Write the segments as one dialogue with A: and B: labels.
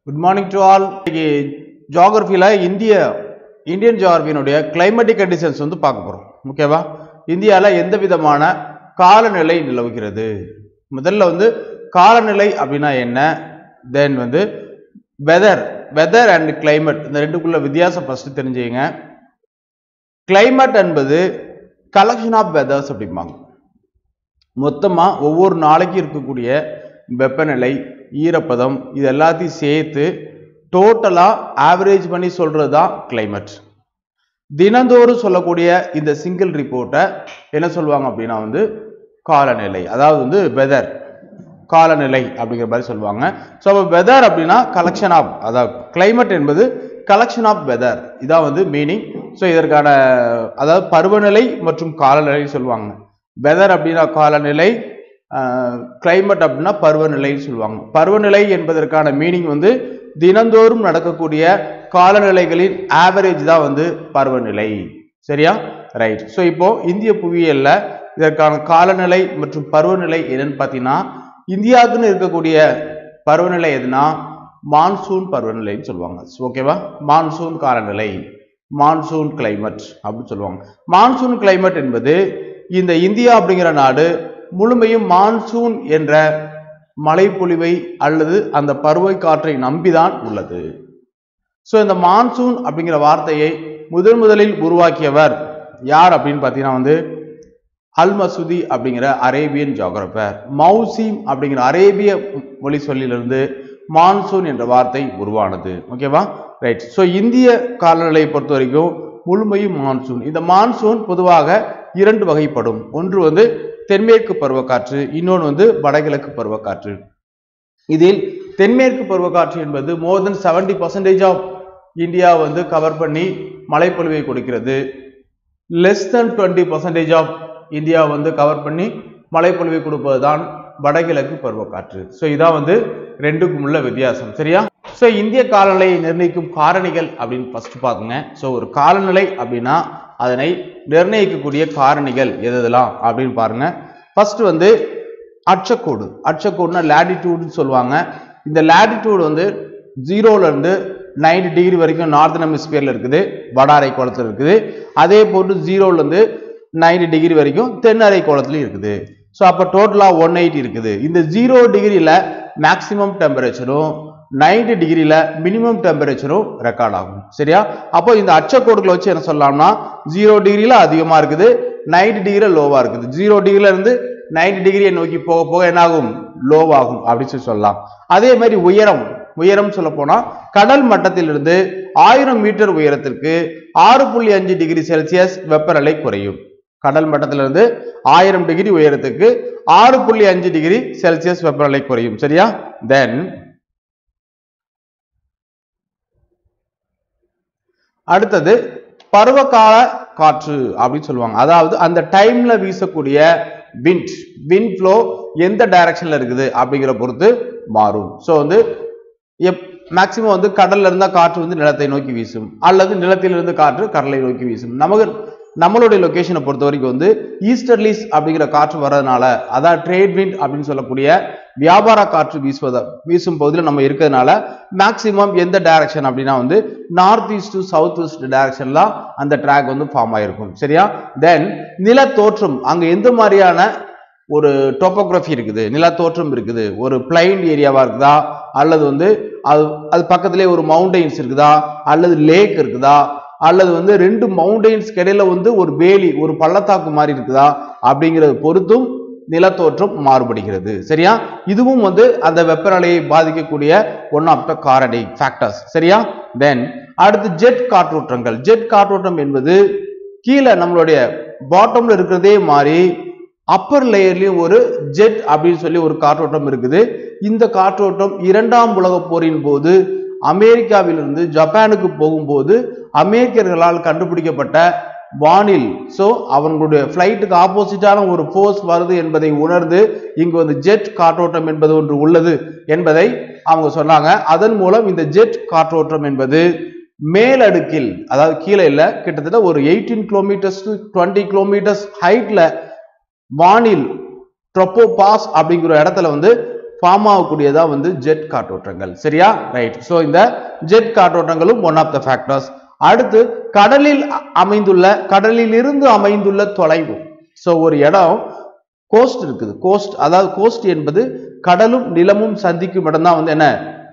A: Good morning to all. ஜியோகிராஃபில Indian ஜியோகிராஃபியினுடைய climatic conditions வந்து பார்க்க போறோம். ஓகேவா? இந்தியால எந்த விதமான காலநிலை நிலவுகிறது? முதல்ல வந்து காலநிலை அப்படினா என்ன? தென் வந்து வெதர் அண்ட் கிளைமேட் இந்த ரெண்டுக்குள்ள வித்தியாசம் ஃபர்ஸ்ட் தெரிஞ்சுங்க. கிளைமேட் என்பது கலெக்ஷன் ஆஃப் வெதர்ஸ் அப்படிம்பாங்க. மொத்தமா ஒவ்வொரு நாளைக்கு இருக்கக்கூடிய வெப்பநிலை, ஈரப்பதம் இது எல்லாத்தையும் சேர்த்து டோட்டலா ஆவரேஜ் பண்ணி சொல்றது தான் கிளைமேட். தினந்தோறும் சொல்லக்கூடிய இந்த சிங்கிள் ரிப்போர்ட்டை என்ன சொல்லுவாங்க அப்படின்னா வந்து காலநிலை, அதாவது வந்து வெதர் காலநிலை அப்படிங்கிற மாதிரி சொல்லுவாங்க. ஸோ வெதர் அப்படின்னா கலெக்ஷன் ஆஃப், அதாவது கிளைமேட் என்பது கலெக்ஷன் ஆஃப் வெதர், இதான் வந்து மீனிங். ஸோ இதற்கான அதாவது பருவநிலை மற்றும் காலநிலை சொல்லுவாங்க. வெதர் அப்படின்னா காலநிலை, கிளைமேட் அப்படின்னா பருவநிலைன்னு சொல்லுவாங்க. பருவநிலை என்பதற்கான மீனிங் வந்து தினந்தோறும் நடக்கக்கூடிய காலநிலைகளின் ஆவரேஜ் தான் வந்து பருவநிலை. சரியா? ரைட். ஸோ இப்போ இந்திய புவியியல்ல இதற்கான காலநிலை மற்றும் பருவநிலை என்னன்னு பார்த்தீங்கன்னா, இந்தியாவுக்குன்னு இருக்கக்கூடிய பருவநிலை எதுனா மான்சூன் பருவநிலைன்னு சொல்லுவாங்க. ஓகேவா? மான்சூன் காலநிலை, மான்சூன் கிளைமேட் அப்படின்னு சொல்லுவாங்க. மான்சூன் கிளைமேட் என்பது இந்த இந்தியா அப்படிங்கிற நாடு முழுமையும் மான்சூன் என்ற மழைப்பொழிவை அல்லது அந்த பருவ காற்றை நம்பிதான் உள்ளது. ஸோ இந்த மான்சூன் அப்படிங்கிற வார்த்தையை முதலில் உருவாக்கியவர் யார் அப்படின்னு பார்த்தீங்கன்னா வந்து அல் மசூதி அப்படிங்கிற அரேபியன் ஜியோகிராஃபர். மௌசிம் அப்படிங்கிற அரேபிய மொழி சொல்லிலிருந்து மான்சூன் என்ற வார்த்தை உருவானது. ஓகேவா? ரைட். ஸோ இந்திய காலநிலையை பொறுத்த வரைக்கும் முழுமையும் மான்சூன். இந்த மான்சூன் பொதுவாக இரண்டு வகைப்படும். ஒன்று வந்து தென்மேற்கு பருவக்காற்று, இன்னொன்று வந்து வடகிழக்கு பருவக்காற்று. இதில் தென்மேற்கு பருவக்காற்று என்பது மோர் தென் 70% ஆஃப் இந்தியா வந்து கவர் பண்ணி மழைப்பொழிவை கொடுக்கிறது. லெஸ் தென் 20% ஆஃப் இந்தியா வந்து கவர் பண்ணி மழைப்பொழிவை கொடுப்பது தான் வடகிழக்கு பருவக்காற்று. ஸோ இதான் வந்து ரெண்டுக்கும் உள்ள வித்தியாசம். சரியா? ஸோ இந்திய காலநிலையை நிர்ணயிக்கும் காரணிகள் அப்படின்னு ஃபர்ஸ்ட் பார்க்குங்க. ஸோ ஒரு காலநிலை அப்படின்னா அதனை நிர்ணயிக்கக்கூடிய காரணிகள் எதெல்லாம் அப்படின்னு பாருங்க. ஃபர்ஸ்ட் வந்து அட்சக்கோடு. அட்சக்கோடுனா லேட்டிடியூட்னு சொல்லுவாங்க. இந்த லேட்டிடியூட் வந்து 0ல இருந்து 90 டிகிரி வரைக்கும் நார்தன் ஹெமிஸ்பியர்ல இருக்குது, வட அரைக்கோளத்தில் இருக்குது. அதே போன்று 0ல இருந்து 90 டிகிரி வரைக்கும் தென் அரைக்கோளத்திலும் இருக்குது. ஸோ அப்போ டோட்டலா 180 இருக்குது. இந்த 0 டிகிரியில மேக்சிமம் டெம்பரேச்சரும் 90 டிகிரியில மினிமம் டெம்பரேச்சரும் ரெக்கார்ட் ஆகும். சரியா? அப்போ இந்த அச்சக்கோடுகளை வச்சு என்ன சொல்லலாம்னா 0 டிகிரியில அதிகமா இருக்குது, 90 டிகிரியில லோவா இருக்குது. 0 டிகிரில இருந்து 90 டிகிரியை நோக்கி போக போக என்ன ஆகும்? லோவாகும் அப்படின்னு சொல்லலாம். அதே மாதிரி உயரம் சொல்ல போனா கடல் மட்டத்திலிருந்து 1000 மீட்டர் உயரத்திற்கு 6.5 டிகிரி செல்சியஸ் வெப்பநிலை குறையும். கடல் மட்டத்திலிருந்து 1000 டிகிரி உயரத்துக்கு 6.5 டிகிரி செல்சியஸ் வெப்பநிலை குறையும். சரியா? தென் அடுத்தது பருவகால காற்று அப்படின்னு சொல்லுவாங்க. அதாவது அந்த டைம்ல வீசக்கூடிய விண்ட் ஃப்ளோ எந்த டைரக்ஷன்ல இருக்குது அப்படிங்கிற பொறுத்து மாறும். ஸோ வந்து மேக்சிமம் வந்து கடல்ல இருந்தா காற்று வந்து நிலத்தை நோக்கி வீசும், அல்லது நிலத்திலிருந்து காற்று கடலை நோக்கி வீசும். நம்மளுடைய லொகேஷனை பொறுத்த வரைக்கும் வந்து ஈஸ்டர்லிஸ் அப்படிங்கிற காற்று வர்றதுனால, அதாவது ட்ரேட் விண்ட் அப்படின்னு சொல்லக்கூடிய வியாபார காற்று வீசும் பகுதியில் நம்ம இருக்கிறதுனால மேக்சிமம் எந்த டைரக்ஷன் அப்படின்னா வந்து north east to south west டைரக்ஷன்ல அந்த ட்ராக் வந்து ஃபார்ம் ஆயிருக்கும். சரியா? தென் நில தோற்றம், அங்க எந்த மாதிரியான ஒரு டோபோகிராஃபி இருக்குது, நில தோற்றம் இருக்குது, ஒரு பிளைன் ஏரியாவா இருக்குதா, அல்லது வந்து அது பக்கத்திலே ஒரு மவுண்டெயின்ஸ் இருக்குதா, அல்லது லேக் இருக்குதா, அல்லது வந்து ரெண்டு மவுண்டெயின்ஸ் இடையில வந்து ஒரு வேலி, ஒரு பள்ளத்தாக்கு மாதிரி இருக்குதா அப்படிங்கிறது பொறுத்தும் நிலத்தோற்றம் மாறுபடுகிறது. சரியா? இதுவும் வந்து அந்த வெப்பநிலையை பாதிக்கக்கூடிய ஒன் ஆஃப் த காரணி ஃபேக்டர்ஸ். சரியா? தென் அடுத்து ஜெட் காற்றோட்டங்கள். ஜெட் காற்றோட்டம் என்பது கீழே நம்மளுடைய பாட்டம்ல இருக்கிறதே மாதிரி அப்பர் லேயர்லயும் ஒரு ஜெட் அப்படின்னு சொல்லி ஒரு காற்றோட்டம் இருக்குது. இந்த காற்றோட்டம் 2ஆம் உலகப் போரின் போது அமெரிக்காவிலிருந்து ஜப்பானுக்கு போகும்போது அமெரிக்கர்களால் கண்டுபிடிக்கப்பட்ட வானில், சோ அவங்களுடைய பிளைட்டுக்கு ஆப்போசிட்டான ஒரு போர்ஸ் வருது என்பதை உணர்ந்து இங்கு வந்து ஜெட் காற்றோட்டம் என்பது ஒன்று உள்ளது என்பதை அவங்க சொன்னாங்க. அதன் மூலம் இந்த ஜெட் காற்றோட்டம் என்பது மேலடுக்கில், அதாவது கீழே இல்ல, கிட்டத்தட்ட ஒரு 18 கிலோமீட்டர்ஸ் டு 20 கிலோமீட்டர்ஸ் ஹைட்ல வானில் ட்ரோபோபாஸ் அப்படிங்கிற இடத்துல வந்து ஃபார்ம் ஆகக்கூடியதா வந்து ஜெட் காற்றோட்டங்கள். சரியா? ரைட். சோ இந்த ஜெட் காற்றோட்டங்களும் ஒன் ஆஃப் த ஃபேக்டர்ஸ். அடுத்து கடலில் இருந்து அமைந்துள்ள தொலைவு. சோ ஒரு இடம் கோஸ்ட் இருக்குது. கோஸ்ட் அதாவது கோஸ்ட் என்பது கடலும் நிலமும் சந்திக்கும் இடம் தான் வந்து என்ன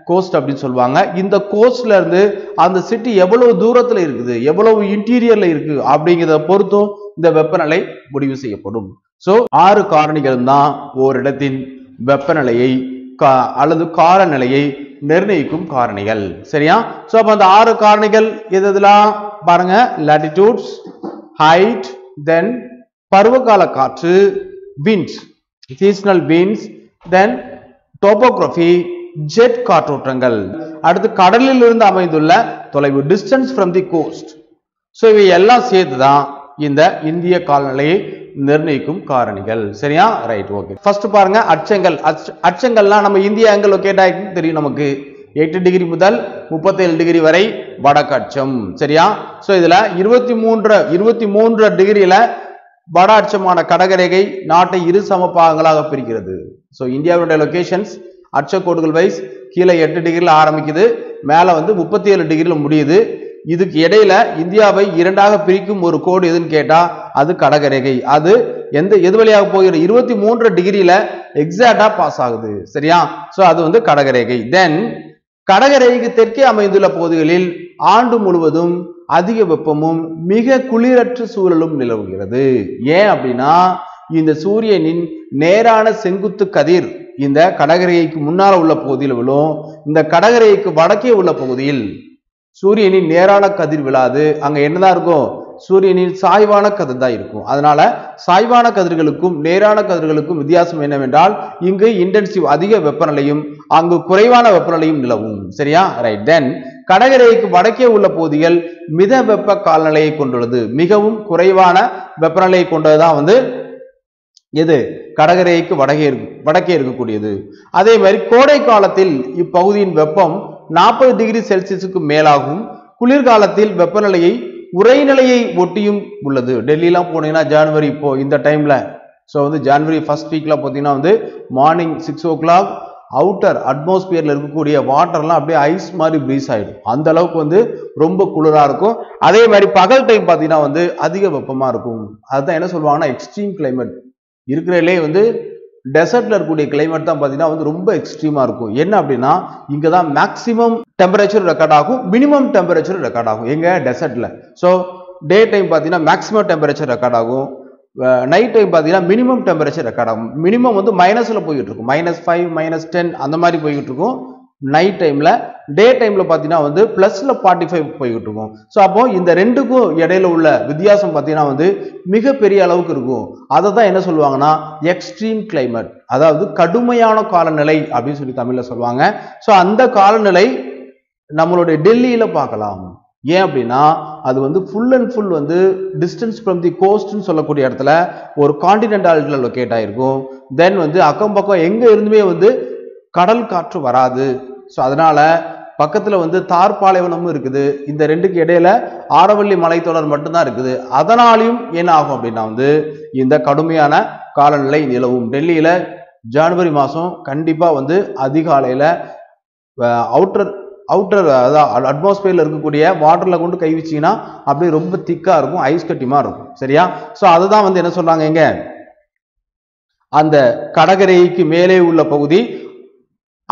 A: கோஸ்ட் அப்படின்னு சொல்லுவாங்க. இந்த கோஸ்ட்ல இருந்து அந்த சிட்டி எவ்வளவு தூரத்துல இருக்குது, எவ்வளவு இன்டீரியர்ல இருக்கு அப்படிங்கிறத பொறுத்தும் இந்த வெப்பநிலை முடிவு செய்யப்படும். சோ 6 காரணிகள் தான் ஓரிடத்தின் வெப்பநிலையை அல்லது காலநிலையை நிர்ணயிக்கும் காரணிகள். சரியா? சோ அப்ப அந்த 6 காரணிகள் எதெல்லாம் பாருங்க. லாட்டிடியூட்ஸ், ஹைட், தென் பருவகால காற்று, விண்ட்ஸ், சீசனல் விண்ட்ஸ், தென் டோபோகிராஃபி, ஜெட் காற்றோட்டங்கள். அடுத்து கடலில் இருந்து அமைந்துள்ள தொலைவு, distance from the coast. So இவை எல்லாம் சேர்த்துதான் இந்த இந்திய காலநிலையை நிர்ணயிக்கும் காரணிகள். சரியா? ரைட். ஓகே. ஃபர்ஸ்ட் பாருங்க அச்சங்கள். அச்சங்கள்லாம் நம்ம இந்தியா எங்க லொகேட் ஆயிருக்கு தெரியும் நமக்கு. 8 டிகிரி முதல் 37 டிகிரி வரை வடக்கு அச்சம். சரியா? சோ இதுல 23 டிகிரியில வட அச்சமான கடகரேகை நாட்டை இரு சமபாகங்களாக பிரிக்கிறது. சோ இந்தியாவுடைய லொகேஷன்ஸ் அச்சக்கோடுகள் வைஸ் கீழே 8 டிகிரில ஆரம்பிக்குது, மேல வந்து 37 டிகிரில முடியுது. இதுக்கு இடையில இந்தியாவை இரண்டாக பிரிக்கும் ஒரு கோடு எதுன்னு கேட்டா அது கடகரேகை. அது எது வழியாக போகிறது? 23 டிகிரில எக்ஸாக்டா பாஸ் ஆகுது. சரியா? சோ அது வந்து கடகரேகை. தென் கடகரேகைக்கு தெற்கே அமைந்துள்ள பகுதிகளில் ஆண்டு முழுவதும் அதிக வெப்பமும் மிக குளிரற்ற சூழலும் நிலவுகிறது. ஏன் அப்படின்னா இந்த சூரியனின் நேரான செங்குத்து கதிர் இந்த கடகரேகைக்கு முன்னால உள்ள பகுதியில் விழும். இந்த கடகரேகைக்கு வடக்கே உள்ள பகுதியில் சூரியனின் நேரான கதிர் விழாது. அங்க என்னதான் இருக்கும்? சூரியனின் சாய்வான கதிர் தான் இருக்கும். அதனால சாய்வான கதிர்களுக்கும் நேரான கதிர்களுக்கும் வித்தியாசம் என்னவென்றால் இங்கு இன்டென்சிவ் அதிக வெப்பநிலையும் அங்கு குறைவான வெப்பநிலையும் நிலவும். சரியா? ரைட். தென் கடகரேகைக்கு வடக்கே உள்ள பகுதிகள் மித வெப்ப காலநிலையை கொண்டுள்ளது. மிகவும் குறைவான வெப்பநிலையை கொண்டதுதான் வந்து எது? கடகரேகைக்கு வடக்கே இருக்கக்கூடியது. அதே மாதிரி கோடை காலத்தில் இப்பகுதியின் வெப்பம் 40 டிகிரி செல்சியஸுக்கு மேலாகும். குளிர்காலத்தில் வெப்பநிலையை உறைநிலையை ஒட்டியும் உள்ளது. டெல்லிலாம் போனீங்கன்னா ஜனவரி இப்போ இந்த டைம்ல ஸோ வந்து ஜனவரி ஃபர்ஸ்ட் வீக்ல பார்த்தீங்கன்னா வந்து மார்னிங் 6 o'clock அவுட்டர் அட்மாஸ்பியர்ல இருக்கக்கூடிய வாட்டர்லாம் அப்படியே ஐஸ் மாதிரி ப்ரீஸ் ஆயிடும். அந்த அளவுக்கு வந்து ரொம்ப குளிரா இருக்கும். அதே மாதிரி பகல் டைம் பார்த்தீங்கன்னா வந்து அதிக வெப்பமா இருக்கும். அதுதான் என்ன சொல்லுவாங்கன்னா எக்ஸ்ட்ரீம் கிளைமேட். இருக்கிறதுலே வந்து டெசர்ட்ல இருக்கக்கூடிய கிளைமேட் தான் பார்த்தீங்கன்னா வந்து ரொம்ப எக்ஸ்ட்ரீமா இருக்கும். என்ன அப்படின்னா இங்க தான் மேக்சிமம் டெம்பரேச்சர் ரெக்கார்ட் ஆகும், மினிமம் டெம்பரேச்சர் ரெக்கார்ட் ஆகும் எங்க டெசர்ட்ல. ஸோ டே டைம் பார்த்தீங்கன்னா மேக்சிமம் டெம்பரேச்சர் ரெக்கார்ட் ஆகும், நைட் டைம் பார்த்தீங்கன்னா மினிமம் டெம்பரேச்சர் ரெக்கார்ட் ஆகும். மினிமம் வந்து மைனஸ்ல போயிட்டு இருக்கும், -5 -10 அந்த மாதிரி போய்கிட்டு இருக்கும் நைட் டைம்ல. டே டைம்ல பார்த்தீங்கன்னா வந்து பிளஸ்ல 45 போய்கிட்டு இருக்கும். ஸோ அப்போ இந்த ரெண்டுக்கும் இடையில உள்ள வித்தியாசம் பார்த்தீங்கன்னா வந்து மிகப்பெரிய அளவுக்கு இருக்கும். அதை தான் என்ன சொல்லுவாங்கன்னா எக்ஸ்ட்ரீம் கிளைமேட், அதாவது கடுமையான காலநிலை அப்படின்னு சொல்லி தமிழ்ல சொல்லுவாங்க. ஸோ அந்த காலநிலை நம்மளுடைய டெல்லியில பார்க்கலாம். ஏன் அப்படின்னா அது வந்து ஃபுல் அண்ட் ஃபுல் வந்து டிஸ்டன்ஸ் ஃப்ரம் தி கோஸ்ட்னு சொல்லக்கூடிய இடத்துல ஒரு கான்டினென்டாலிட்டியில் லொக்கேட் ஆயிருக்கும். தென் வந்து அக்கம் பக்கம் எங்க இருந்துமே வந்து கடல் காற்று வராது. ஸோ அதனால பக்கத்துல வந்து தார் பாலைவனமும் இருக்குது. இந்த ரெண்டுக்கு இடையில ஆரவல்லி மலைத்தொடர் மட்டும்தான் இருக்குது. அதனாலையும் என்ன ஆகும் அப்படின்னா வந்து இந்த கடுமையான காலநிலை நிலவும். டெல்லியில ஜனவரி மாசம் கண்டிப்பா வந்து அதிகாலையில அவுட்டர் அதாவது அட்மாஸ்பியர்ல இருக்கக்கூடிய வாட்டர்ல கொண்டு கை வச்சீங்கன்னா அப்படியே ரொம்ப திக்கா இருக்கும், ஐஸ் கட்டிமா இருக்கும். சரியா? சோ அதுதான் வந்து என்ன சொல்றாங்க இங்க அந்த கடகரேகைக்கு மேலே உள்ள பகுதி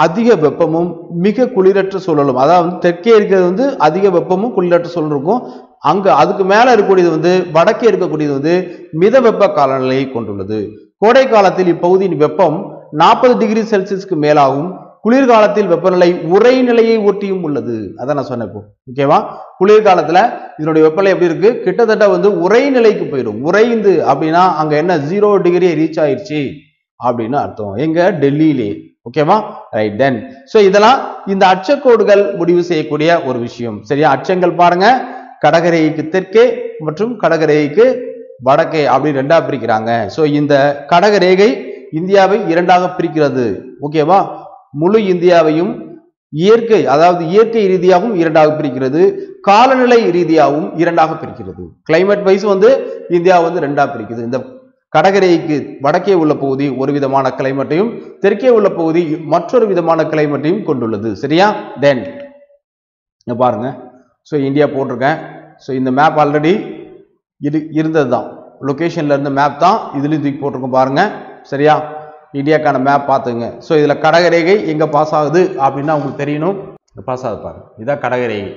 A: அதிக வெப்பமும் மிக குளிரற்ற சூழலும், அதாவது தெற்கே இருக்கிறது வந்து அதிக வெப்பமும் குளிரற்ற சூழல் இருக்கும். அங்க அதுக்கு மேல இருக்கக்கூடியது வந்து வடக்கே இருக்கக்கூடியது வந்து மித வெப்ப காலநிலையை கொண்டுள்ளது. கோடை காலத்தில் இப்பகுதியின் வெப்பம் 40 டிகிரி செல்சியஸ்க்கு மேலாகும். குளிர்காலத்தில் வெப்பநிலை உறைநிலையை ஒட்டியும் உள்ளது. அதான் நான் சொன்னேன் இப்போ. ஓகேவா? குளிர்காலத்துல இதனுடைய வெப்பநிலை எப்படி இருக்கு? கிட்டத்தட்ட வந்து உறைநிலைக்கு போயிடும். உறைந்து அப்படின்னா அங்க என்ன 0 டிகிரி ரீச் ஆயிடுச்சு அப்படின்னு அர்த்தம். எங்க டெல்லியிலே. ஓகேவா? ரைட். தென் சோ இதெல்லாம் இந்த அச்சக்கோடுகள் முடிவு செய்யக்கூடிய ஒரு விஷயம். சரியா? அச்சங்கள் பாருங்க, கடகரேகைக்கு தெற்கே மற்றும் கடகரேகைக்கு வடக்கே அப்படி ரெண்டா பிரிக்கிறாங்க. சோ இந்த கடகரேகை இந்தியாவை இரண்டாக பிரிக்கிறது. ஓகேவா? முழு இந்தியாவையும் இயற்கை, அதாவது இயற்கை ரீதியாகவும் இரண்டாக பிரிக்கிறது, காலநிலை ரீதியாகவும் இரண்டாக பிரிக்கிறது. கிளைமேட் வைஸ் வந்து இந்தியா வந்து ரெண்டா பிரிக்குது. இந்த கடகரேகைக்கு வடக்கே உள்ள பகுதி ஒரு விதமான கிளைமேட்டையும் தெற்கே உள்ள பகுதி மற்றொரு விதமான கிளைமேட்டையும் கொண்டுள்ளது. சரியா? தென் பாருங்க. ஸோ இந்தியா போட்டிருக்கேன். ஸோ இந்த மேப் ஆல்ரெடி இது இருந்தது தான், லொக்கேஷன்ல இருந்த மேப் தான் இதுலயும் தூக்கி போட்டிருக்கோம் பாருங்க. சரியா? இந்தியாக்கான மேப் பார்த்துங்க. ஸோ இதுல கடகரேகை எங்க பாஸ் ஆகுது அப்படின்னா உங்களுக்கு தெரியணும். பாஸ் ஆகுது பாருங்க, இதான் கடகரேகை.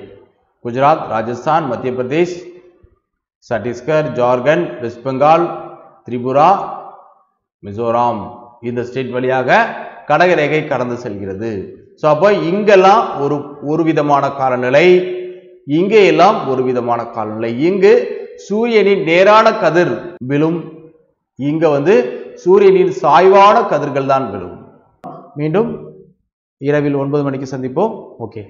A: குஜராத், ராஜஸ்தான், மத்திய பிரதேஷ், சத்தீஸ்கர், ஜார்க்கண்ட், வெஸ்ட் பெங்கால், திரிபுரா, மிசோராம், இந்த ஸ்டேட் வழியாக கடகரேகை கடந்து செல்கிறது. ஸோ அப்போ இங்கெல்லாம் ஒரு விதமான காலநிலை, இங்கே எல்லாம் ஒரு விதமான காலநிலை. இங்கு சூரியனின் நேரான கதிர் விழும், இங்க சூரியனின் சாய்வான கதிர்கள் தான் விழும். மீண்டும் இரவில் 9 மணிக்கு சந்திப்போம். ஓகே.